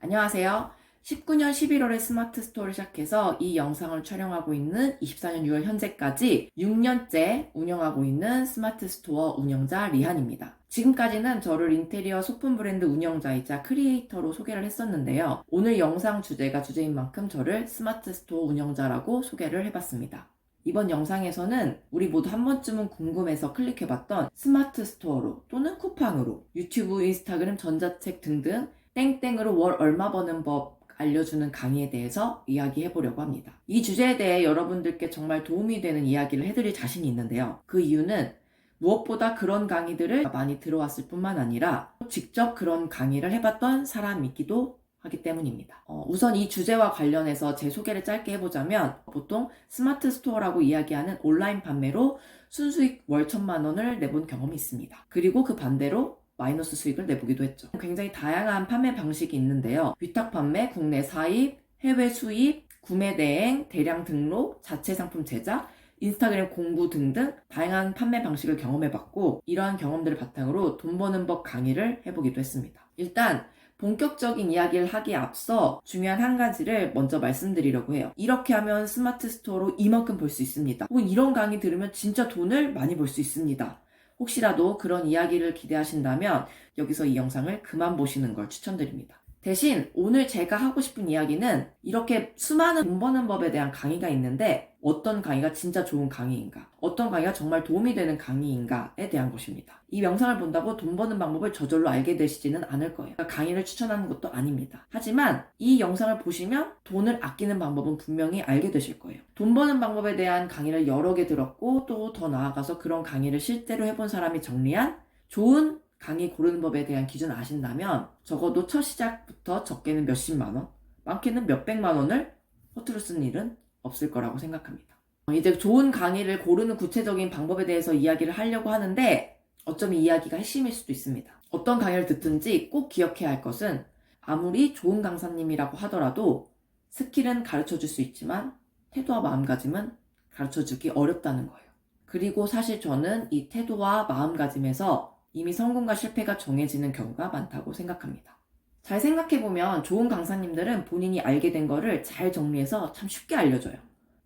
안녕하세요. 19년 11월에 스마트 스토어를 시작해서 이 영상을 촬영하고 있는 24년 6월 현재까지 6년째 운영하고 있는 스마트 스토어 운영자 리한입니다. 지금까지는 저를 인테리어 소품 브랜드 운영자이자 크리에이터로 소개를 했었는데요. 오늘 영상 주제가 주제인 만큼 저를 스마트 스토어 운영자라고 소개를 해봤습니다. 이번 영상에서는 우리 모두 한 번쯤은 궁금해서 클릭해봤던 스마트 스토어로 또는 쿠팡으로 유튜브, 인스타그램, 전자책 등등 땡땡으로 월 얼마 버는 법 알려주는 강의에 대해서 이야기해보려고 합니다. 이 주제에 대해 여러분들께 정말 도움이 되는 이야기를 해드릴 자신이 있는데요. 그 이유는 무엇보다 그런 강의들을 많이 들어왔을 뿐만 아니라 직접 그런 강의를 해봤던 사람이기도 하기 때문입니다. 우선 이 주제와 관련해서 제 소개를 짧게 해보자면 보통 스마트 스토어라고 이야기하는 온라인 판매로 순수익 월 1,000만 원을 내본 경험이 있습니다. 그리고 그 반대로 마이너스 수익을 내보기도 했죠. 굉장히 다양한 판매 방식이 있는데요. 위탁 판매, 국내 사입, 해외 수입, 구매 대행, 대량 등록, 자체 상품 제작, 인스타그램 공구 등등 다양한 판매 방식을 경험해봤고 이러한 경험들을 바탕으로 돈 버는 법 강의를 해보기도 했습니다. 일단 본격적인 이야기를 하기에 앞서 중요한 한 가지를 먼저 말씀드리려고 해요. 이렇게 하면 스마트 스토어로 이만큼 벌 수 있습니다. 혹은 이런 강의 들으면 진짜 돈을 많이 벌 수 있습니다. 혹시라도 그런 이야기를 기대하신다면 여기서 이 영상을 그만 보시는 걸 추천드립니다. 대신 오늘 제가 하고 싶은 이야기는 이렇게 수많은 돈 버는 법에 대한 강의가 있는데 어떤 강의가 진짜 좋은 강의인가, 어떤 강의가 정말 도움이 되는 강의인가에 대한 것입니다. 이 영상을 본다고 돈 버는 방법을 저절로 알게 되시지는 않을 거예요. 강의를 추천하는 것도 아닙니다. 하지만 이 영상을 보시면 돈을 아끼는 방법은 분명히 알게 되실 거예요. 돈 버는 방법에 대한 강의를 여러 개 들었고 또 더 나아가서 그런 강의를 실제로 해본 사람이 정리한 좋은 강의 고르는 법에 대한 기준을 아신다면 적어도 첫 시작부터 적게는 몇십만 원, 많게는 몇백만 원을 허투루 쓴 일은 없을 거라고 생각합니다. 이제 좋은 강의를 고르는 구체적인 방법에 대해서 이야기를 하려고 하는데 어쩌면 이 이야기가 핵심일 수도 있습니다. 어떤 강의를 듣든지 꼭 기억해야 할 것은 아무리 좋은 강사님이라고 하더라도 스킬은 가르쳐줄 수 있지만 태도와 마음가짐은 가르쳐주기 어렵다는 거예요. 그리고 사실 저는 이 태도와 마음가짐에서 이미 성공과 실패가 정해지는 경우가 많다고 생각합니다. 잘 생각해보면 좋은 강사님들은 본인이 알게 된 거를 잘 정리해서 참 쉽게 알려줘요.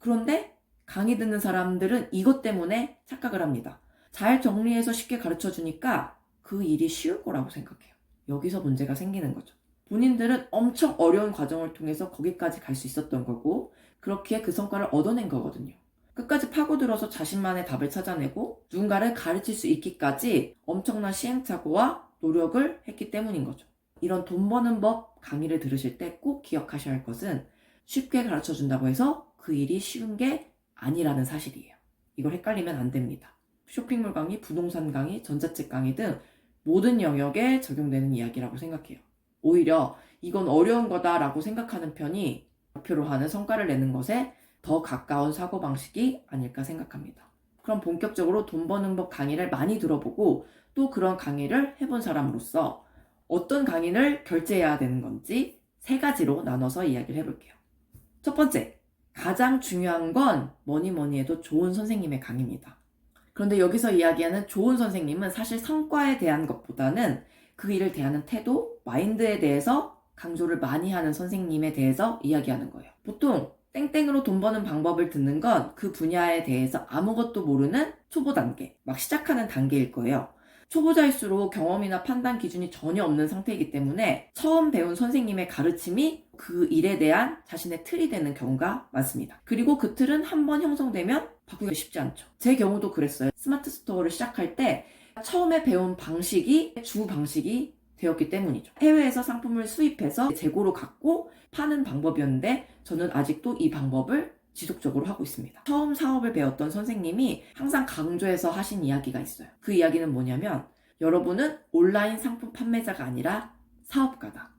그런데 강의 듣는 사람들은 이것 때문에 착각을 합니다. 잘 정리해서 쉽게 가르쳐주니까 그 일이 쉬울 거라고 생각해요. 여기서 문제가 생기는 거죠. 본인들은 엄청 어려운 과정을 통해서 거기까지 갈 수 있었던 거고 그렇기에 그 성과를 얻어낸 거거든요. 끝까지 파고들어서 자신만의 답을 찾아내고 누군가를 가르칠 수 있기까지 엄청난 시행착오와 노력을 했기 때문인 거죠. 이런 돈 버는 법 강의를 들으실 때 꼭 기억하셔야 할 것은 쉽게 가르쳐 준다고 해서 그 일이 쉬운 게 아니라는 사실이에요. 이걸 헷갈리면 안 됩니다. 쇼핑몰 강의, 부동산 강의, 전자책 강의 등 모든 영역에 적용되는 이야기라고 생각해요. 오히려 이건 어려운 거다라고 생각하는 편이 목표로 하는 성과를 내는 것에 더 가까운 사고방식이 아닐까 생각합니다. 그럼 본격적으로 돈 버는 법 강의를 많이 들어보고 또 그런 강의를 해본 사람으로서 어떤 강의를 결제해야 되는 건지 세 가지로 나눠서 이야기를 해볼게요. 첫 번째, 가장 중요한 건 뭐니 해도 좋은 선생님의 강의입니다. 그런데 여기서 이야기하는 좋은 선생님은 사실 성과에 대한 것보다는 그 일을 대하는 태도, 마인드에 대해서 강조를 많이 하는 선생님에 대해서 이야기하는 거예요. 보통 땡땡으로 돈 버는 방법을 듣는 건 그 분야에 대해서 아무것도 모르는 초보 단계, 막 시작하는 단계일 거예요. 초보자일수록 경험이나 판단 기준이 전혀 없는 상태이기 때문에 처음 배운 선생님의 가르침이 그 일에 대한 자신의 틀이 되는 경우가 많습니다. 그리고 그 틀은 한번 형성되면 바꾸기가 쉽지 않죠. 제 경우도 그랬어요. 스마트 스토어를 시작할 때 처음에 배운 방식이 주 방식이 되었기 때문이죠. 해외에서 상품을 수입해서 재고로 갖고 파는 방법이었는데 저는 아직도 이 방법을 지속적으로 하고 있습니다. 처음 사업을 배웠던 선생님이 항상 강조해서 하신 이야기가 있어요. 그 이야기는 뭐냐면 여러분은 온라인 상품 판매자가 아니라 사업가다.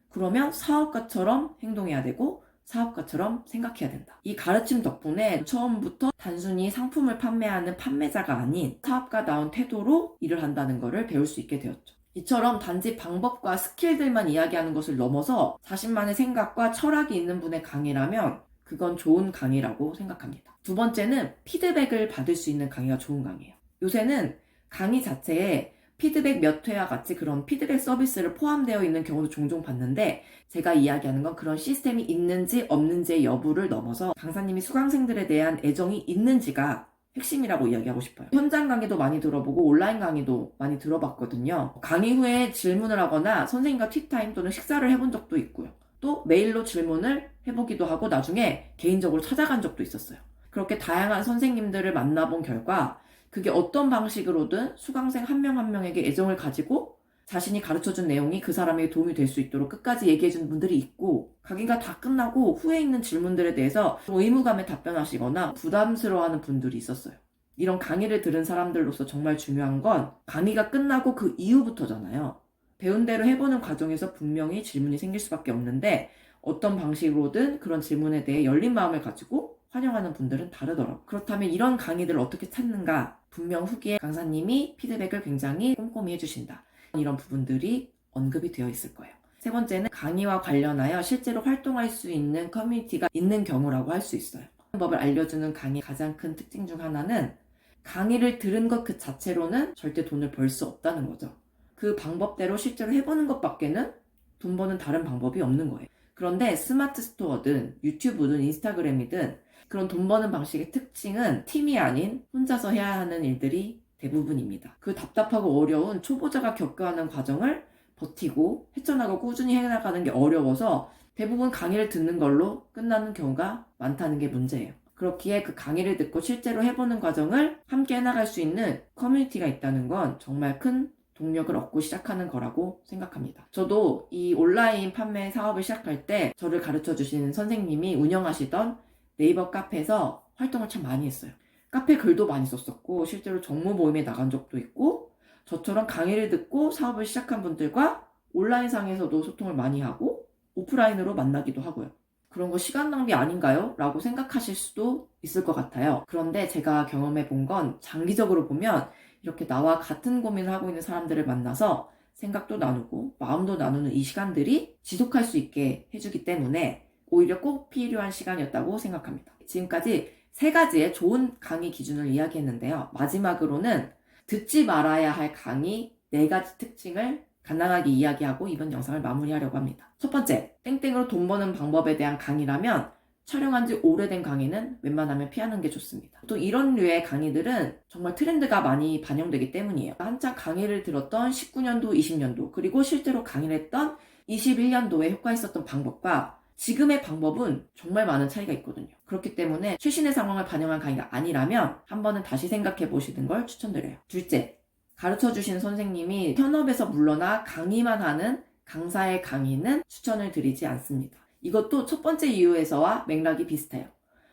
그러면 사업가처럼 행동해야 되고 사업가처럼 생각해야 된다. 이 가르침 덕분에 처음부터 단순히 상품을 판매하는 판매자가 아닌 사업가다운 태도로 일을 한다는 것을 배울 수 있게 되었죠. 이처럼 단지 방법과 스킬들만 이야기하는 것을 넘어서 자신만의 생각과 철학이 있는 분의 강의라면 그건 좋은 강의라고 생각합니다. 두 번째는 피드백을 받을 수 있는 강의가 좋은 강의예요. 요새는 강의 자체에 피드백 몇 회와 같이 그런 피드백 서비스를 포함되어 있는 경우도 종종 봤는데, 제가 이야기하는 건 그런 시스템이 있는지 없는지의 여부를 넘어서 강사님이 수강생들에 대한 애정이 있는지가 핵심이라고 이야기하고 싶어요. 현장 강의도 많이 들어보고 온라인 강의도 많이 들어봤거든요. 강의 후에 질문을 하거나 선생님과 티타임 또는 식사를 해본 적도 있고요. 또 메일로 질문을 해보기도 하고 나중에 개인적으로 찾아간 적도 있었어요. 그렇게 다양한 선생님들을 만나본 결과 그게 어떤 방식으로든 수강생 한 명 한 명에게 애정을 가지고 자신이 가르쳐준 내용이 그 사람에게 도움이 될 수 있도록 끝까지 얘기해준 분들이 있고, 강의가 다 끝나고 후에 있는 질문들에 대해서 의무감에 답변하시거나 부담스러워하는 분들이 있었어요. 이런 강의를 들은 사람들로서 정말 중요한 건 강의가 끝나고 그 이후부터잖아요. 배운 대로 해보는 과정에서 분명히 질문이 생길 수밖에 없는데, 어떤 방식으로든 그런 질문에 대해 열린 마음을 가지고 환영하는 분들은 다르더라고요. 그렇다면 이런 강의들을 어떻게 찾는가? 분명 후기에 강사님이 피드백을 굉장히 꼼꼼히 해주신다. 이런 부분들이 언급이 되어 있을 거예요. 세 번째는 강의와 관련하여 실제로 활동할 수 있는 커뮤니티가 있는 경우라고 할 수 있어요. 방법을 알려주는 강의의 가장 큰 특징 중 하나는 강의를 들은 것 그 자체로는 절대 돈을 벌 수 없다는 거죠. 그 방법대로 실제로 해보는 것밖에는 돈 버는 다른 방법이 없는 거예요. 그런데 스마트 스토어든 유튜브든 인스타그램이든 그런 돈 버는 방식의 특징은 팀이 아닌 혼자서 해야 하는 일들이 대부분입니다. 그 답답하고 어려운 초보자가 겪어야 하는 과정을 버티고 헤쳐나가고 꾸준히 해나가는 게 어려워서 대부분 강의를 듣는 걸로 끝나는 경우가 많다는 게 문제예요. 그렇기에 그 강의를 듣고 실제로 해보는 과정을 함께 해나갈 수 있는 커뮤니티가 있다는 건 정말 큰 동력을 얻고 시작하는 거라고 생각합니다. 저도 이 온라인 판매 사업을 시작할 때 저를 가르쳐 주신 선생님이 운영하시던 네이버 카페에서 활동을 참 많이 했어요. 카페 글도 많이 썼었고 실제로 정모 모임에 나간 적도 있고, 저처럼 강의를 듣고 사업을 시작한 분들과 온라인상에서도 소통을 많이 하고 오프라인으로 만나기도 하고요. 그런 거 시간 낭비 아닌가요? 라고 생각하실 수도 있을 것 같아요. 그런데 제가 경험해 본 건 장기적으로 보면 이렇게 나와 같은 고민을 하고 있는 사람들을 만나서 생각도 나누고 마음도 나누는 이 시간들이 지속할 수 있게 해주기 때문에 오히려 꼭 필요한 시간이었다고 생각합니다. 지금까지 3가지의 좋은 강의 기준을 이야기했는데요. 마지막으로는 듣지 말아야 할 강의 4가지 특징을 간단하게 이야기하고 이번 영상을 마무리하려고 합니다. 첫 번째, 땡땡으로 돈 버는 방법에 대한 강의라면 촬영한 지 오래된 강의는 웬만하면 피하는 게 좋습니다. 또 이런 류의 강의들은 정말 트렌드가 많이 반영되기 때문이에요. 한창 강의를 들었던 19년도, 20년도, 그리고 실제로 강의를 했던 21년도에 효과 있었던 방법과 지금의 방법은 정말 많은 차이가 있거든요. 그렇기 때문에 최신의 상황을 반영한 강의가 아니라면 한 번은 다시 생각해 보시는 걸 추천드려요. 둘째, 가르쳐주신 선생님이 현업에서 물러나 강의만 하는 강사의 강의는 추천을 드리지 않습니다. 이것도 첫 번째 이유에서와 맥락이 비슷해요.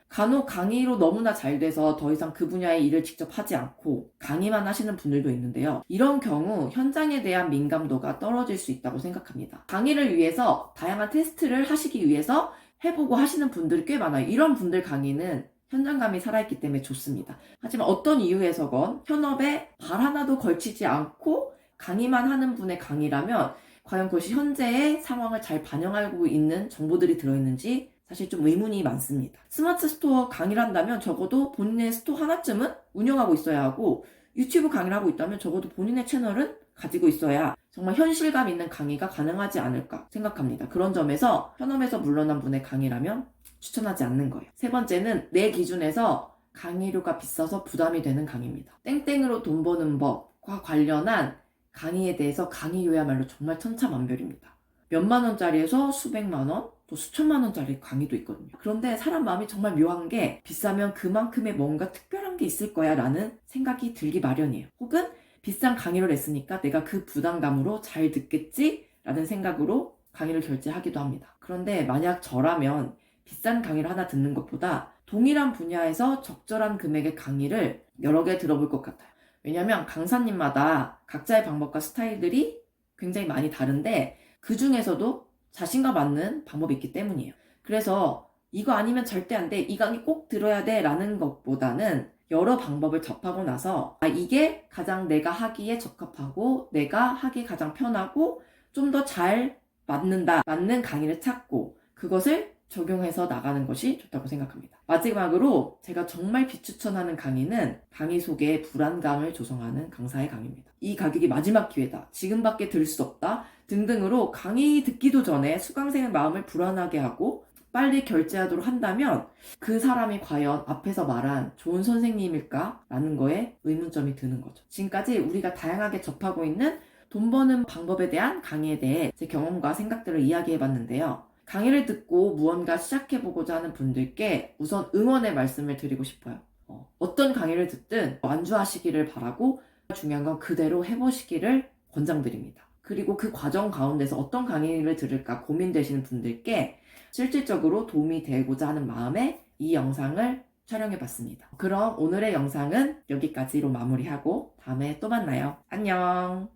간혹 강의로 너무나 잘 돼서 더 이상 그 분야의 일을 직접 하지 않고 강의만 하시는 분들도 있는데요. 이런 경우 현장에 대한 민감도가 떨어질 수 있다고 생각합니다. 강의를 위해서 다양한 테스트를 하시기 위해서 해보고 하시는 분들이 꽤 많아요. 이런 분들 강의는 현장감이 살아있기 때문에 좋습니다. 하지만 어떤 이유에서건 현업에 발 하나도 걸치지 않고 강의만 하는 분의 강의라면 과연 그것이 현재의 상황을 잘 반영하고 있는 정보들이 들어있는지 사실 좀 의문이 많습니다. 스마트 스토어 강의를 한다면 적어도 본인의 스토어 하나쯤은 운영하고 있어야 하고, 유튜브 강의를 하고 있다면 적어도 본인의 채널은 가지고 있어야 정말 현실감 있는 강의가 가능하지 않을까 생각합니다. 그런 점에서 현업에서 물러난 분의 강의라면 추천하지 않는 거예요. 세 번째는 내 기준에서 강의료가 비싸서 부담이 되는 강의입니다. 땡땡으로 돈 버는 법과 관련한 강의에 대해서 강의료야말로 정말 천차만별입니다. 몇만 원짜리에서 수백만 원, 또 수천만 원짜리 강의도 있거든요. 그런데 사람 마음이 정말 묘한 게 비싸면 그만큼의 뭔가 특별한 게 있을 거야 라는 생각이 들기 마련이에요. 혹은 비싼 강의를 했으니까 내가 그 부담감으로 잘 듣겠지 라는 생각으로 강의를 결제하기도 합니다. 그런데 만약 저라면 비싼 강의를 하나 듣는 것보다 동일한 분야에서 적절한 금액의 강의를 여러 개 들어볼 것 같아요. 왜냐하면 강사님마다 각자의 방법과 스타일들이 굉장히 많이 다른데 그 중에서도 자신과 맞는 방법이 있기 때문이에요. 그래서 이거 아니면 절대 안 돼, 이 강의 꼭 들어야 돼 라는 것보다는 여러 방법을 접하고 나서 이게 가장 내가 하기에 적합하고 내가 하기 가장 편하고 좀 더 잘 맞는다, 맞는 강의를 찾고 그것을 적용해서 나가는 것이 좋다고 생각합니다. 마지막으로 제가 정말 비추천하는 강의는 강의 속에 불안감을 조성하는 강사의 강의입니다. 이 가격이 마지막 기회다. 지금밖에 들 수 없다. 등등으로 강의 듣기도 전에 수강생의 마음을 불안하게 하고 빨리 결제하도록 한다면 그 사람이 과연 앞에서 말한 좋은 선생님일까? 라는 거에 의문점이 드는 거죠. 지금까지 우리가 다양하게 접하고 있는 돈 버는 방법에 대한 강의에 대해 제 경험과 생각들을 이야기해봤는데요. 강의를 듣고 무언가 시작해보고자 하는 분들께 우선 응원의 말씀을 드리고 싶어요. 어떤 강의를 듣든 완주하시기를 바라고 중요한 건 그대로 해보시기를 권장드립니다. 그리고 그 과정 가운데서 어떤 강의를 들을까 고민되시는 분들께 실질적으로 도움이 되고자 하는 마음에 이 영상을 촬영해봤습니다. 그럼 오늘의 영상은 여기까지로 마무리하고 다음에 또 만나요. 안녕!